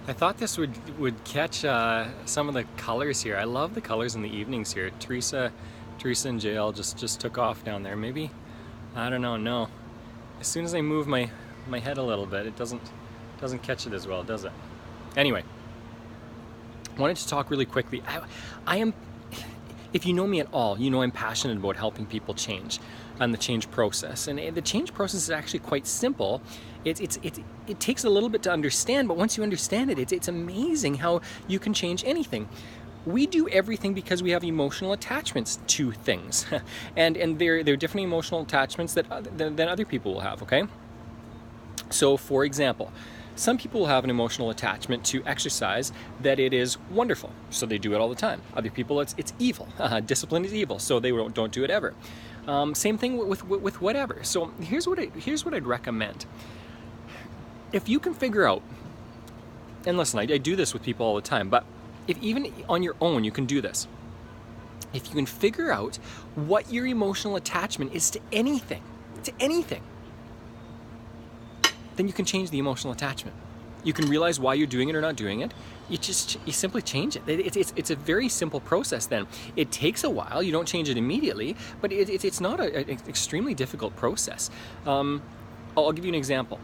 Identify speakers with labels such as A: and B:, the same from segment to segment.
A: I thought this would catch some of the colors here. I love the colors in the evenings here. Teresa and JL just took off down there. Maybe, I don't know. No, as soon as I move my head a little bit, it doesn't catch it as well, does it? Anyway, wanted to talk really quickly. I am, if you know me at all, you know I'm passionate about helping people change and the change process. And the change process is actually quite simple. It takes a little bit to understand, but once you understand it, it's amazing how you can change anything. We do everything because we have emotional attachments to things, and they're different emotional attachments than other people will have. Okay, so for example, some people will have an emotional attachment to exercise that it is wonderful, so they do it all the time. Other people, it's evil. Discipline is evil, so they don't do it ever. Same thing with whatever. So here's what I'd recommend. If you can figure out, and listen, I do this with people all the time, but if even on your own you can do this, if you can figure out what your emotional attachment is to anything, then you can change the emotional attachment. You can realize why you're doing it or not doing it. You simply change it. It's a very simple process then. It takes a while. You don't change it immediately, but it's not an extremely difficult process. I'll give you an example.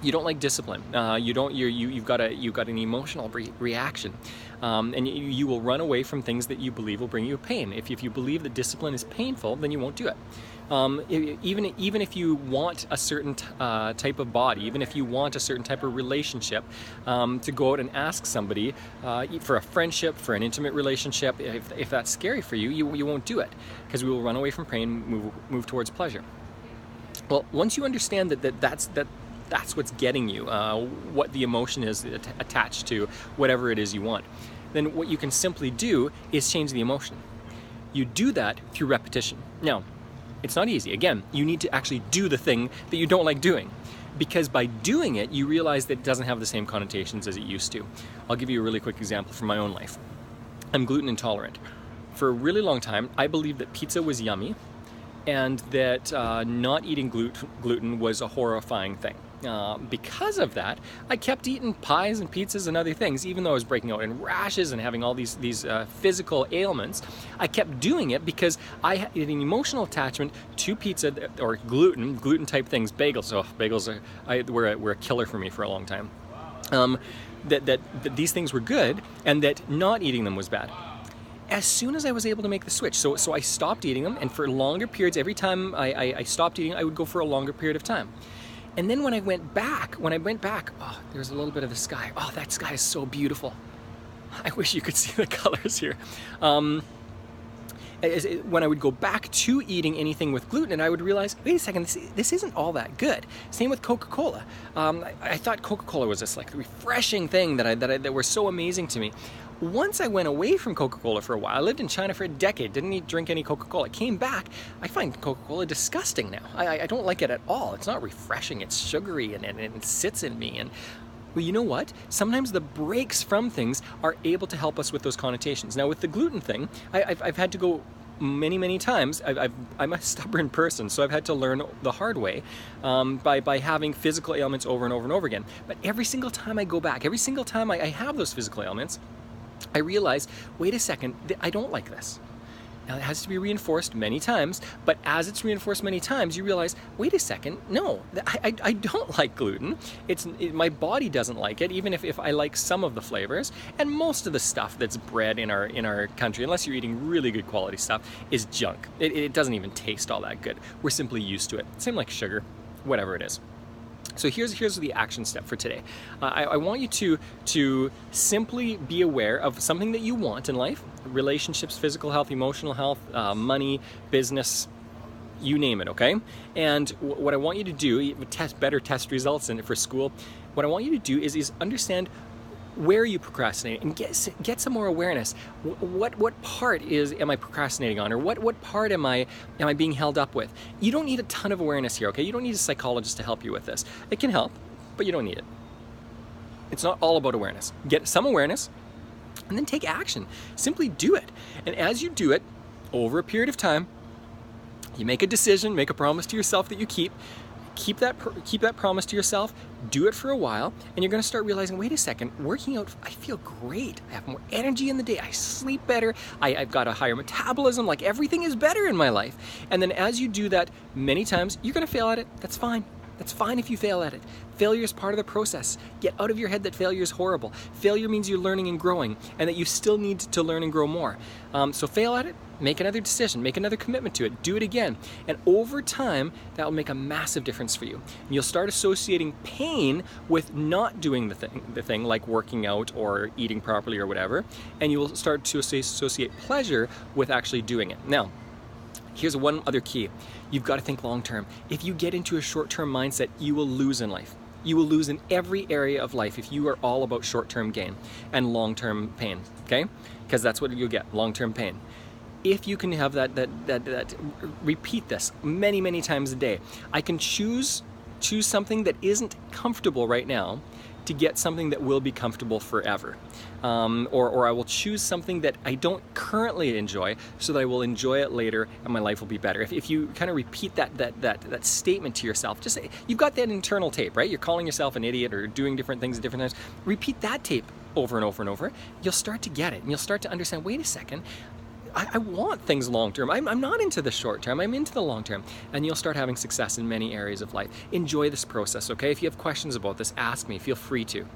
A: You don't like discipline. You've got an emotional reaction, and you will run away from things that you believe will bring you pain. If you believe that discipline is painful, then you won't do it. Even if you want a certain type of body, even if you want a certain type of relationship, to go out and ask somebody for a friendship, for an intimate relationship, if that's scary for you, you won't do it, because we will run away from pain, move towards pleasure. Well, once you understand that's what's getting you, what the emotion is attached to whatever it is you want, then what you can simply do is change the emotion. You do that through repetition. Now, it's not easy. Again, you need to actually do the thing that you don't like doing, because by doing it, you realize that it doesn't have the same connotations as it used to. I'll give you a really quick example from my own life. I'm gluten intolerant. For a really long time, I believed that pizza was yummy and that not eating gluten was a horrifying thing. Because of that, I kept eating pies and pizzas and other things, even though I was breaking out in rashes and having all these physical ailments. I kept doing it because I had an emotional attachment to pizza or gluten type things. Bagels, were a killer for me for a long time. That these things were good and that not eating them was bad. As soon as I was able to make the switch, so I stopped eating them, and for longer periods, every time I stopped eating, I would go for a longer period of time. And then when I went back, oh, there's a little bit of the sky. Oh, that sky is so beautiful. I wish you could see the colors here. When I would go back to eating anything with gluten, and I would realize, wait a second, this isn't all that good. Same with Coca-Cola. I thought Coca-Cola was this like refreshing thing that were so amazing to me. Once I went away from Coca-Cola for a while, I lived in China for a decade, didn't drink any Coca-Cola. I came back, I find Coca-Cola disgusting now. I don't like it at all. It's not refreshing, it's sugary and it sits in me. And well, you know what? Sometimes the breaks from things are able to help us with those connotations. Now with the gluten thing, I've had to go many times. I'm a stubborn person, so I've had to learn the hard way by having physical ailments over and over and over again. But every single time I go back, every single time I have those physical ailments, I realize, wait a second, I don't like this. Now it has to be reinforced many times, but as it's reinforced many times, you realize, wait a second, no, I don't like gluten. My body doesn't like it, even if I like some of the flavors. And most of the stuff that's bred in our country, unless you're eating really good quality stuff, is junk. It doesn't even taste all that good. We're simply used to it. Same like sugar, whatever it is. So here's the action step for today. I want you to simply be aware of something that you want in life: relationships, physical health, emotional health, money, business, you name it, okay? And what I want you to do, better test results in it for school, what I want you to do is understand where you procrastinate and get some more awareness. What part am I procrastinating on, or what part am I being held up with? You don't need a ton of awareness here, okay? You don't need a psychologist to help you with this. It can help, but you don't need it. It's not all about awareness. Get some awareness and then take action. Simply do it. And as you do it over a period of time, you make a decision, make a promise to yourself that you keep. keep that promise to yourself. Do it for a while, and you're going to start realizing, wait a second, working out, I feel great. I have more energy in the day. I sleep better. I've got a higher metabolism. Like, everything is better in my life. And then as you do that many times, you're going to fail at it. That's fine. That's fine if you fail at it. Failure is part of the process. Get out of your head that failure is horrible. Failure means you're learning and growing, and that you still need to learn and grow more. So fail at it, make another decision, make another commitment to it, do it again. And over time, that will make a massive difference for you. And you'll start associating pain with not doing the thing like working out or eating properly or whatever, and you will start to associate pleasure with actually doing it. Now, here's one other key. You've got to think long term. If you get into a short-term mindset, you will lose in life. You will lose in every area of life if you are all about short-term gain and long-term pain, okay? Because that's what you'll get, long-term pain. If you can have that repeat this many, many times a day. I can choose something that isn't comfortable right now to get something that will be comfortable forever. Or I will choose something that I don't currently enjoy so that I will enjoy it later and my life will be better. If you kind of repeat that statement to yourself, just say, you've got that internal tape, right? You're calling yourself an idiot or doing different things at different times. Repeat that tape over and over and over. You'll start to get it, and you'll start to understand, wait a second, I want things long term. I'm not into the short term, I'm into the long term. And you'll start having success in many areas of life. Enjoy this process, okay? If you have questions about this, ask me, feel free to.